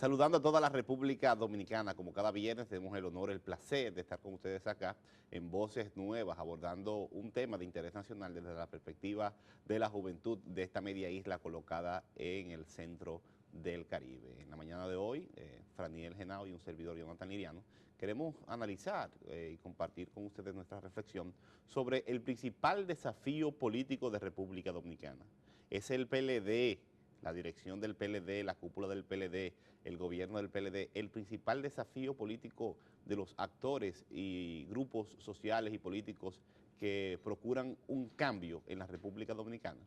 Saludando a toda la República Dominicana, como cada viernes tenemos el honor, el placer de estar con ustedes acá en Voces Nuevas, abordando un tema de interés nacional desde la perspectiva de la juventud de esta media isla colocada en el centro del Caribe. En la mañana de hoy, Franiel Genao y un servidor, Jonathan Liriano, queremos analizar y compartir con ustedes nuestra reflexión sobre el principal desafío político de República Dominicana. Es el PLD, la dirección del PLD, la cúpula del PLD, el gobierno del PLD, el principal desafío político de los actores y grupos sociales y políticos que procuran un cambio en la República Dominicana.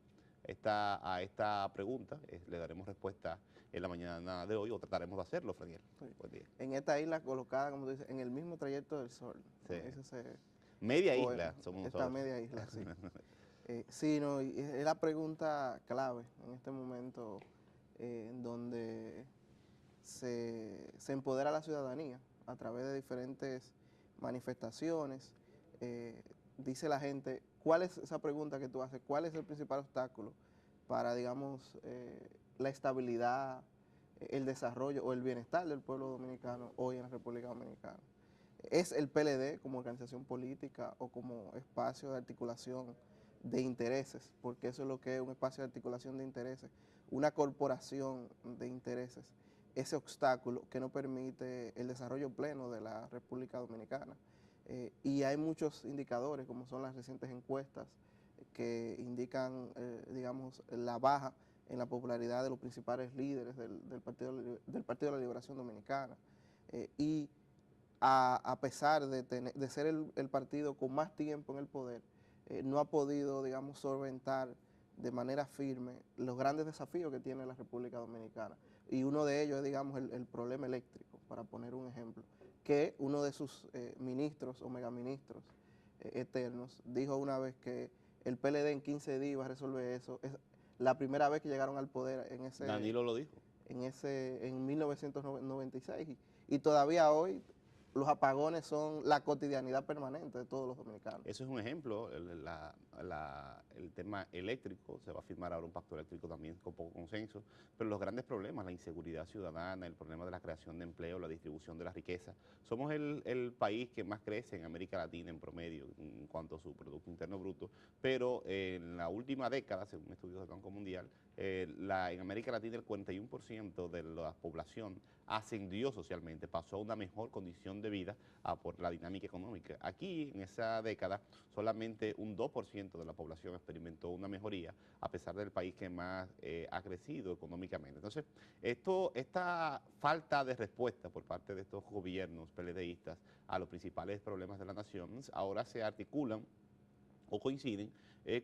A esta pregunta le daremos respuesta en la mañana de hoy, o trataremos de hacerlo, Franiel. Sí. Buen día. En esta isla colocada, como tú dices, en el mismo trayecto del sol. Sí. Ese es Media poema, isla somos esta nosotros. media isla, sí. Sí, no, y es la pregunta clave en este momento en donde se empodera a la ciudadanía a través de diferentes manifestaciones. Dice la gente, ¿cuál es esa pregunta que tú haces? ¿Cuál es el principal obstáculo para, digamos, la estabilidad, el desarrollo o el bienestar del pueblo dominicano hoy en la República Dominicana? ¿Es el PLD como organización política o como espacio de articulación de intereses? Porque eso es lo que es un espacio de articulación de intereses, una corporación de intereses, ese obstáculo que no permite el desarrollo pleno de la República Dominicana. Y hay muchos indicadores, como son las recientes encuestas, que indican, digamos, la baja en la popularidad de los principales líderes del Partido de la Liberación Dominicana. Y a pesar de ser el partido con más tiempo en el poder, no ha podido, digamos, solventar de manera firme los grandes desafíos que tiene la República Dominicana. Y uno de ellos es, digamos, el problema eléctrico, para poner un ejemplo, que uno de sus ministros o megaministros eternos dijo una vez que el PLD en 15 días iba a resolver eso. Es la primera vez que llegaron al poder Danilo lo dijo. en 1996 y todavía hoy los apagones son la cotidianidad permanente de todos los dominicanos. Eso es un ejemplo, el tema eléctrico, se va a firmar ahora un pacto eléctrico también con poco consenso, pero los grandes problemas, la inseguridad ciudadana, el problema de la creación de empleo, la distribución de la riqueza. Somos el país que más crece en América Latina en promedio en cuanto a su Producto Interno Bruto, pero en la última década, según estudios del Banco Mundial, en América Latina el 41% de la población ascendió socialmente, pasó a una mejor condición de vida por la dinámica económica. Aquí, en esa década, solamente un 2% de la población experimentó una mejoría, a pesar del país que más ha crecido económicamente. Entonces, esta falta de respuesta por parte de estos gobiernos PLDistas a los principales problemas de la nación, ahora se articulan o coinciden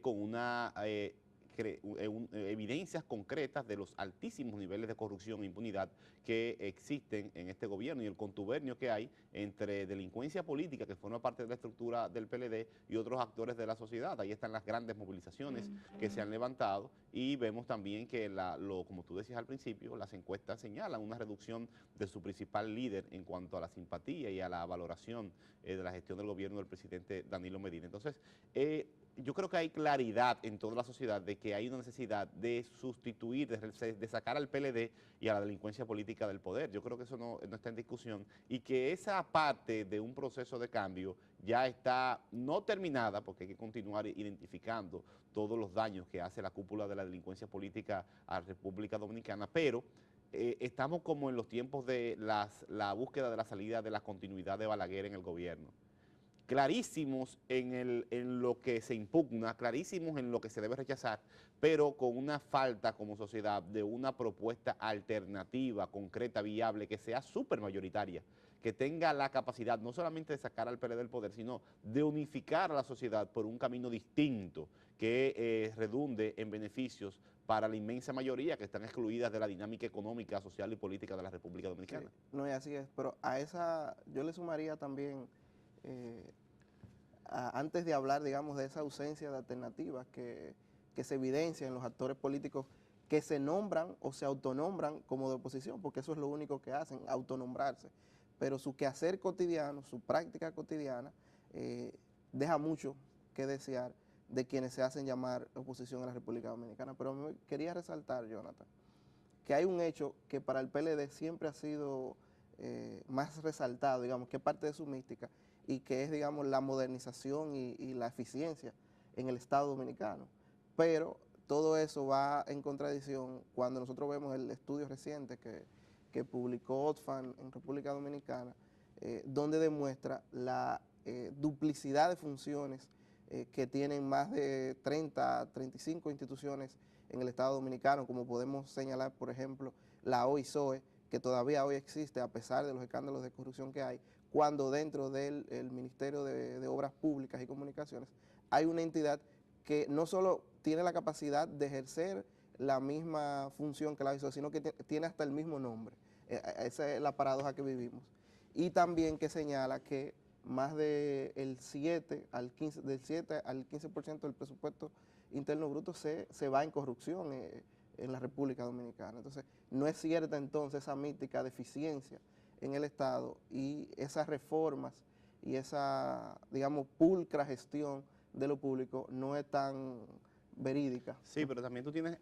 con una evidencias concretas de los altísimos niveles de corrupción e impunidad que existen en este gobierno y el contubernio que hay entre delincuencia política que forma parte de la estructura del PLD y otros actores de la sociedad. Ahí están las grandes movilizaciones que se han levantado y vemos también que, como tú decías al principio, las encuestas señalan una reducción de su principal líder en cuanto a la simpatía y a la valoración de la gestión del gobierno del presidente Danilo Medina. Entonces, yo creo que hay claridad en toda la sociedad de que hay una necesidad de sustituir, de sacar al PLD y a la delincuencia política del poder. Yo creo que eso no está en discusión y que esa parte de un proceso de cambio ya está no terminada, porque hay que continuar identificando todos los daños que hace la cúpula de la delincuencia política a la República Dominicana, pero estamos como en los tiempos de la búsqueda de la salida de la continuidad de Balaguer en el gobierno. Clarísimos en lo que se impugna, clarísimos en lo que se debe rechazar, pero con una falta como sociedad de una propuesta alternativa, concreta, viable, que sea súper mayoritaria, que tenga la capacidad no solamente de sacar al PLD del poder, sino de unificar a la sociedad por un camino distinto que redunde en beneficios para la inmensa mayoría que están excluidas de la dinámica económica, social y política de la República Dominicana. Sí, no es así, pero a esa yo le sumaría también, antes de hablar, digamos, de esa ausencia de alternativas que se evidencia en los actores políticos que se nombran o se autonombran como de oposición, porque eso es lo único que hacen, autonombrarse, pero su quehacer cotidiano, su práctica cotidiana, deja mucho que desear de quienes se hacen llamar oposición a la República Dominicana. Pero me quería resaltar, Jonathan, que hay un hecho que para el PLD siempre ha sido más resaltado, digamos, que es parte de su mística, y que es, digamos, la modernización y la eficiencia en el Estado Dominicano. Pero todo eso va en contradicción cuando nosotros vemos el estudio reciente que publicó Oxfam en República Dominicana, donde demuestra la duplicidad de funciones que tienen más de 30, 35 instituciones en el Estado Dominicano, como podemos señalar, por ejemplo, la OISOE, que todavía hoy existe a pesar de los escándalos de corrupción que hay, cuando dentro del Ministerio de Obras Públicas y Comunicaciones hay una entidad que no solo tiene la capacidad de ejercer la misma función que la OISOE, sino que tiene hasta el mismo nombre. Esa es la paradoja que vivimos. Y también que señala que más del 7 al 15% del presupuesto interno bruto se va en corrupción en la República Dominicana. Entonces, no es cierta entonces esa mítica de eficiencia en el Estado, y esas reformas y esa, digamos, pulcra gestión de lo público no es tan verídica. Sí, pero también tú tienes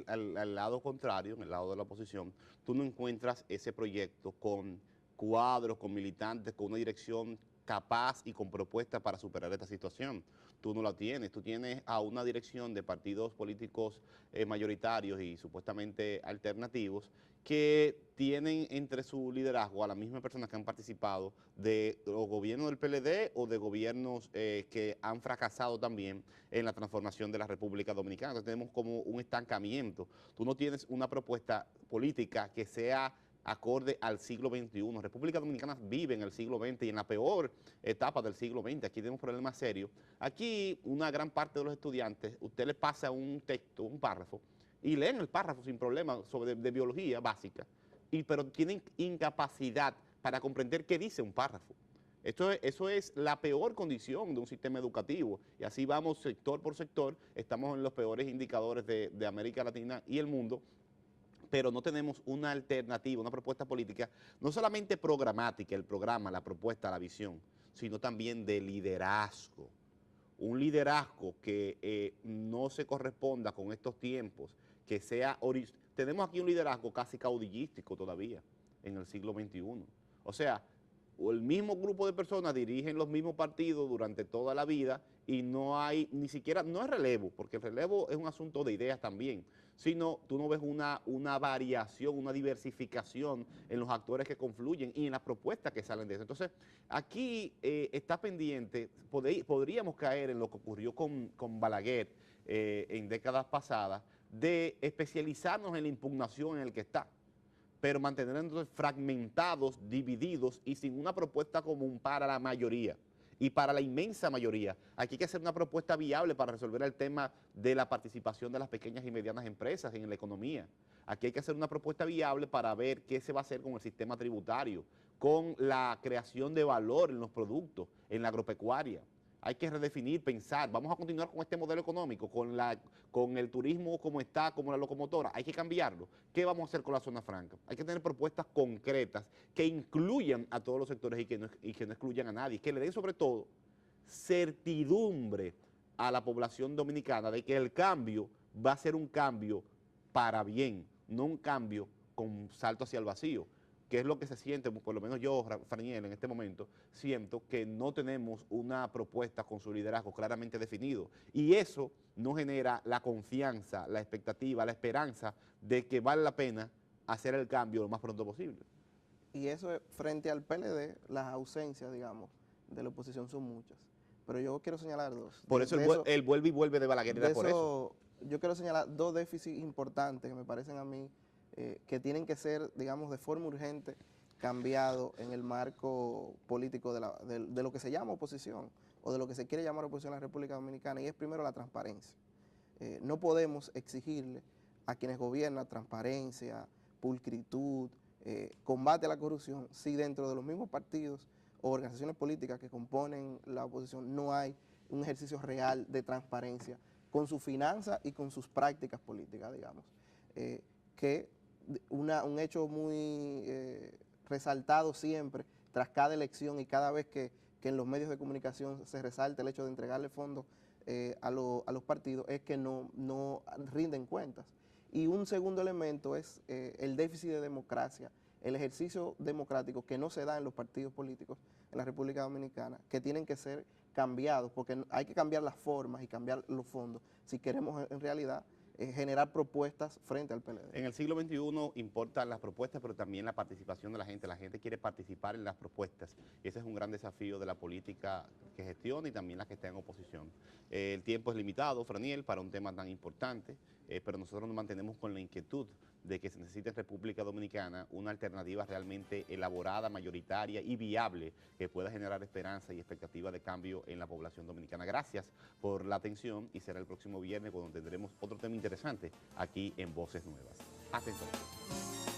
al lado contrario, en el lado de la oposición, tú no encuentras ese proyecto con cuadros, con militantes, con una dirección capaz y con propuestas para superar esta situación. Tú no la tienes, tú tienes a una dirección de partidos políticos mayoritarios y supuestamente alternativos que tienen entre su liderazgo a las mismas personas que han participado de los gobiernos del PLD o de gobiernos que han fracasado también en la transformación de la República Dominicana. Entonces tenemos como un estancamiento. Tú no tienes una propuesta política que sea acorde al siglo XXI. República Dominicana vive en el siglo XX y en la peor etapa del siglo XX. Aquí tenemos problemas serios. Aquí una gran parte de los estudiantes, usted les pasa un texto, un párrafo, y leen el párrafo sin problema de biología básica, pero tienen incapacidad para comprender qué dice un párrafo. Eso es la peor condición de un sistema educativo, y así vamos sector por sector, estamos en los peores indicadores de América Latina y el mundo, pero no tenemos una alternativa, una propuesta política, no solamente programática, el programa, la propuesta, la visión, sino también de liderazgo. Un liderazgo que no se corresponda con estos tiempos, que sea... Tenemos aquí un liderazgo casi caudillístico todavía, en el siglo XXI. O sea, el mismo grupo de personas dirigen los mismos partidos durante toda la vida y no hay, ni siquiera, no es relevo, porque el relevo es un asunto de ideas también, sino tú no ves una variación, una diversificación en los actores que confluyen y en las propuestas que salen de eso. Entonces, aquí está pendiente, podríamos caer en lo que ocurrió con Balaguer en décadas pasadas, de especializarnos en la impugnación en el que está, pero mantenernos fragmentados, divididos y sin una propuesta común para la mayoría y para la inmensa mayoría. Aquí hay que hacer una propuesta viable para resolver el tema de la participación de las pequeñas y medianas empresas en la economía. Aquí hay que hacer una propuesta viable para ver qué se va a hacer con el sistema tributario, con la creación de valor en los productos, en la agropecuaria. Hay que redefinir, pensar, vamos a continuar con este modelo económico, con el turismo como está, como la locomotora, hay que cambiarlo. ¿Qué vamos a hacer con la zona franca? Hay que tener propuestas concretas que incluyan a todos los sectores y que no excluyan a nadie, que le den sobre todo certidumbre a la población dominicana de que el cambio va a ser un cambio para bien, no un cambio con salto hacia el vacío, que es lo que se siente, por lo menos yo, Franiel, en este momento, siento que no tenemos una propuesta con su liderazgo claramente definido, y eso no genera la confianza, la expectativa, la esperanza de que vale la pena hacer el cambio lo más pronto posible. Y eso, frente al PLD, las ausencias, digamos, de la oposición son muchas. Pero yo quiero señalar dos. Por eso el vuelve y vuelve de Balaguer era por eso. Yo quiero señalar dos déficits importantes que me parecen a mí que tienen que ser, digamos, de forma urgente cambiado en el marco político de lo que se llama oposición o de lo que se quiere llamar oposición en la República Dominicana, y es primero la transparencia. No podemos exigirle a quienes gobiernan transparencia, pulcritud, combate a la corrupción, si dentro de los mismos partidos o organizaciones políticas que componen la oposición no hay un ejercicio real de transparencia con su finanza y con sus prácticas políticas, digamos. Que un hecho muy resaltado siempre tras cada elección y cada vez que en los medios de comunicación se resalta el hecho de entregarle fondos a los partidos, es que no rinden cuentas. Y un segundo elemento es el déficit de democracia, el ejercicio democrático que no se da en los partidos políticos en la República Dominicana, que tienen que ser cambiados, porque hay que cambiar las formas y cambiar los fondos si queremos en realidad generar propuestas frente al PLD. En el siglo XXI importan las propuestas, pero también la participación de la gente. La gente quiere participar en las propuestas y ese es un gran desafío de la política que gestiona y también la que está en oposición. El tiempo es limitado, Franiel, para un tema tan importante, pero nosotros nos mantenemos con la inquietud de que se necesita en República Dominicana una alternativa realmente elaborada, mayoritaria y viable que pueda generar esperanza y expectativa de cambio en la población dominicana. Gracias por la atención y será el próximo viernes cuando tendremos otro tema interesante aquí en Voces Nuevas. Hasta entonces.